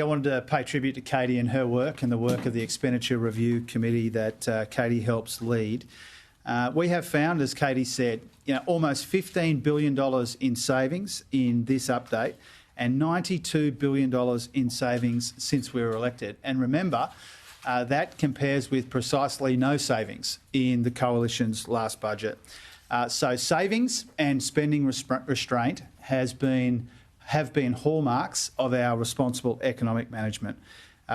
I wanted to pay tribute to Katie and her work and the work of the Expenditure Review Committee that Katie helps lead. We have found, as Katie said, almost $15 billion in savings in this update and $92 billion in savings since we were elected. And remember, that compares with precisely no savings in the Coalition's last budget. So savings and spending restraint have been hallmarks of our responsible economic management.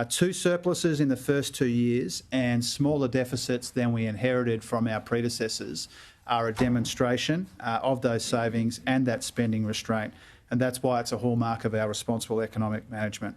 2 surpluses in the first 2 years and smaller deficits than we inherited from our predecessors are a demonstration of those savings and that spending restraint, and that's why it's a hallmark of our responsible economic management.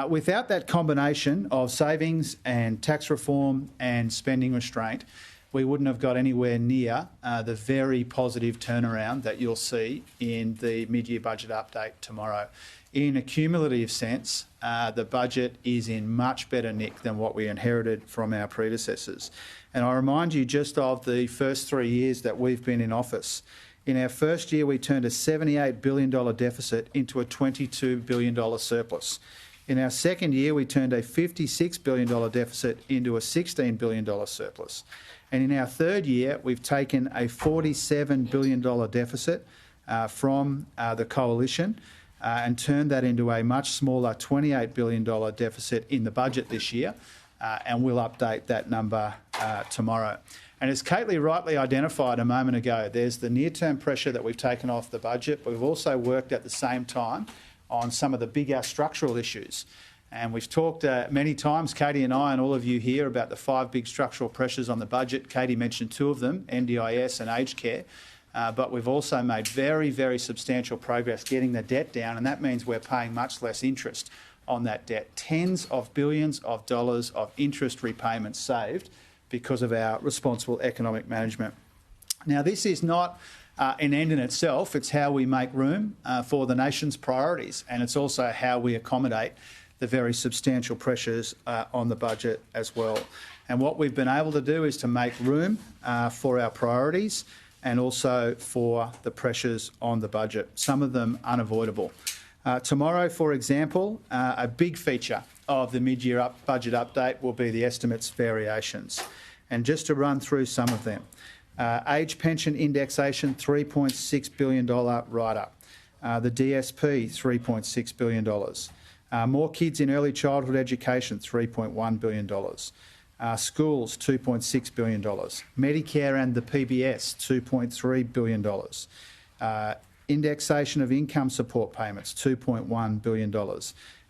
Without that combination of savings and tax reform and spending restraint, we wouldn't have got anywhere near the very positive turnaround that you'll see in the mid-year budget update tomorrow. In a cumulative sense, the budget is in much better nick than what we inherited from our predecessors. And I remind you just of the first 3 years that we've been in office. In our first year, we turned a $78 billion deficit into a $22 billion surplus. In our second year, we turned a $56 billion deficit into a $16 billion surplus. And in our third year, we've taken a $47 billion deficit from the Coalition and turned that into a much smaller $28 billion deficit in the budget this year, and we'll update that number tomorrow. And as Kateley rightly identified a moment ago, there's the near-term pressure that we've taken off the budget, but we've also worked at the same time on some of the bigger structural issues. And we've talked many times, Katie and I and all of you here, about the 5 big structural pressures on the budget. Katie mentioned 2 of them, NDIS and aged care. But we've also made very, very substantial progress getting the debt down, and that means we're paying much less interest on that debt. Tens of billions of dollars of interest repayments saved because of our responsible economic management. Now, this is not an end in itself. It's how we make room for the nation's priorities, and it's also how we accommodate the very substantial pressures on the budget as well. And what we've been able to do is to make room for our priorities and also for the pressures on the budget, some of them unavoidable. Tomorrow, for example, a big feature of the mid-year budget update will be the estimates variations. And just to run through some of them, age pension indexation, $3.6 billion write-up. The DSP, $3.6 billion. More kids in early childhood education, $3.1 billion. Schools, $2.6 billion. Medicare and the PBS, $2.3 billion. Indexation of income support payments, $2.1 billion.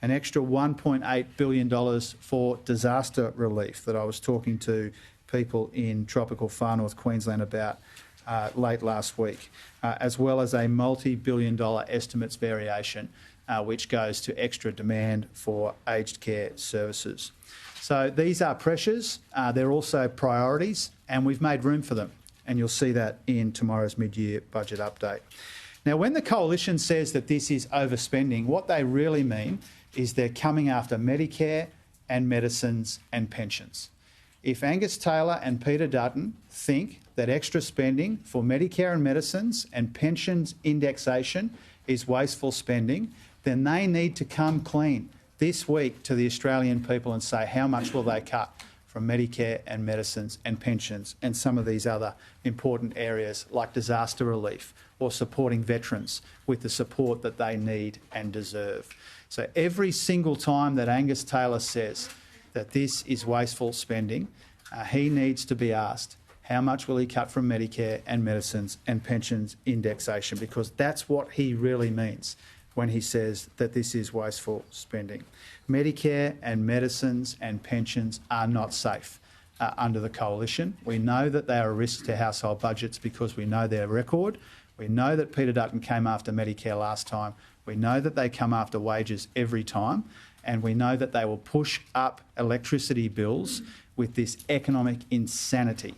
An extra $1.8 billion for disaster relief that I was talking to people in tropical far north Queensland about late last week, as well as a multi-billion-dollar estimates variation which goes to extra demand for aged care services. So these are pressures, they're also priorities, and we've made room for them, and you'll see that in tomorrow's mid-year budget update. Now, when the Coalition says that this is overspending, what they really mean is they're coming after Medicare and medicines and pensions. If Angus Taylor and Peter Dutton think that extra spending for Medicare and medicines and pensions indexation is wasteful spending, then they need to come clean this week to the Australian people and say how much will they cut from Medicare and medicines and pensions and some of these other important areas like disaster relief or supporting veterans with the support that they need and deserve. So every single time that Angus Taylor says that this is wasteful spending, he needs to be asked how much will he cut from Medicare and medicines and pensions indexation, because that's what he really means when he says that this is wasteful spending. Medicare and medicines and pensions are not safe under the Coalition. We know that they are a risk to household budgets because we know their record. We know that Peter Dutton came after Medicare last time. We know that they come after wages every time. And we know that they will push up electricity bills with this economic insanity,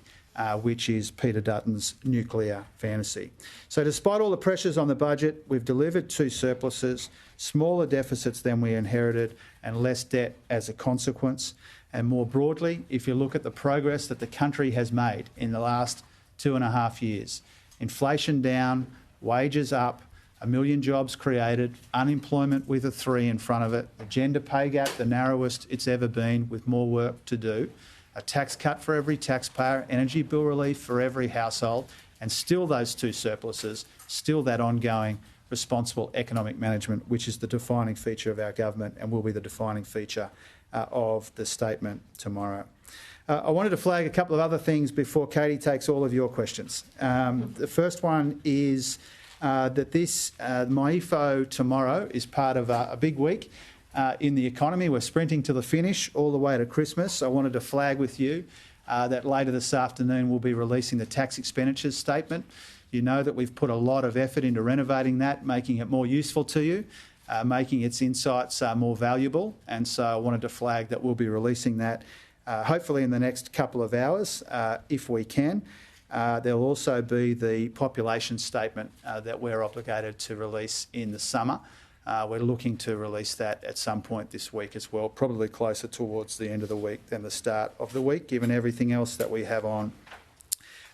which is Peter Dutton's nuclear fantasy. So despite all the pressures on the budget, we've delivered 2 surpluses, smaller deficits than we inherited, and less debt as a consequence. And more broadly, if you look at the progress that the country has made in the last 2.5 years, inflation down, wages up, 1 million jobs created, unemployment with a 3 in front of it, the gender pay gap the narrowest it's ever been with more work to do, a tax cut for every taxpayer, energy bill relief for every household, and still those 2 surpluses, still that ongoing responsible economic management, which is the defining feature of our government and will be the defining feature of the statement tomorrow. I wanted to flag a couple of other things before Katie takes all of your questions. The first one is that this MyEFO tomorrow is part of a big week in the economy. We're sprinting to the finish all the way to Christmas. I wanted to flag with you that later this afternoon we'll be releasing the tax expenditures statement. You know that we've put a lot of effort into renovating that, making it more useful to you, making its insights more valuable, and so I wanted to flag that we'll be releasing that hopefully in the next couple of hours if we can. There'll also be the population statement that we're obligated to release in the summer. We're looking to release that at some point this week as well, probably closer towards the end of the week than the start of the week, given everything else that we have on.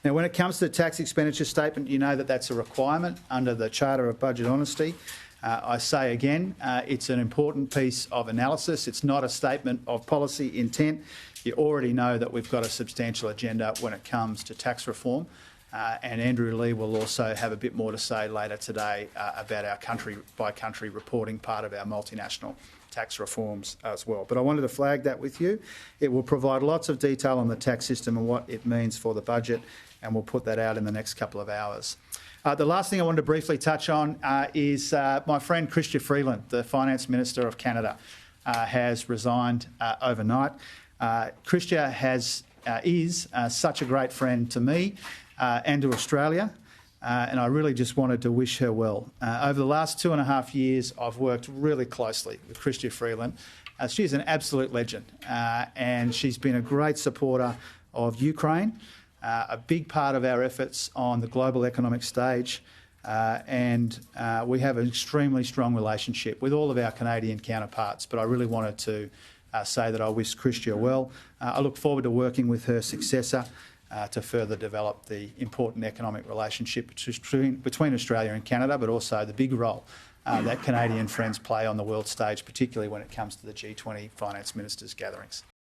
Now, when it comes to the tax expenditure statement, you know that that's a requirement under the Charter of Budget Honesty. I say again, it's an important piece of analysis. It's not a statement of policy intent. You already know that we've got a substantial agenda when it comes to tax reform, and Andrew Leigh will also have a bit more to say later today about our country-by-country reporting part of our multinational tax reforms as well. But I wanted to flag that with you. It will provide lots of detail on the tax system and what it means for the budget, and we'll put that out in the next couple of hours. The last thing I wanted to briefly touch on is my friend Chrystia Freeland, the Finance Minister of Canada, has resigned overnight. Chrystia is such a great friend to me and to Australia, and I really just wanted to wish her well. Over the last 2.5 years, I've worked really closely with Chrystia Freeland. She's an absolute legend, and she's been a great supporter of Ukraine, a big part of our efforts on the global economic stage, and we have an extremely strong relationship with all of our Canadian counterparts, but I really wanted to say that I wish Chrystia well. I look forward to working with her successor to further develop the important economic relationship between Australia and Canada, but also the big role that Canadian friends play on the world stage, particularly when it comes to the G20 finance ministers' gatherings.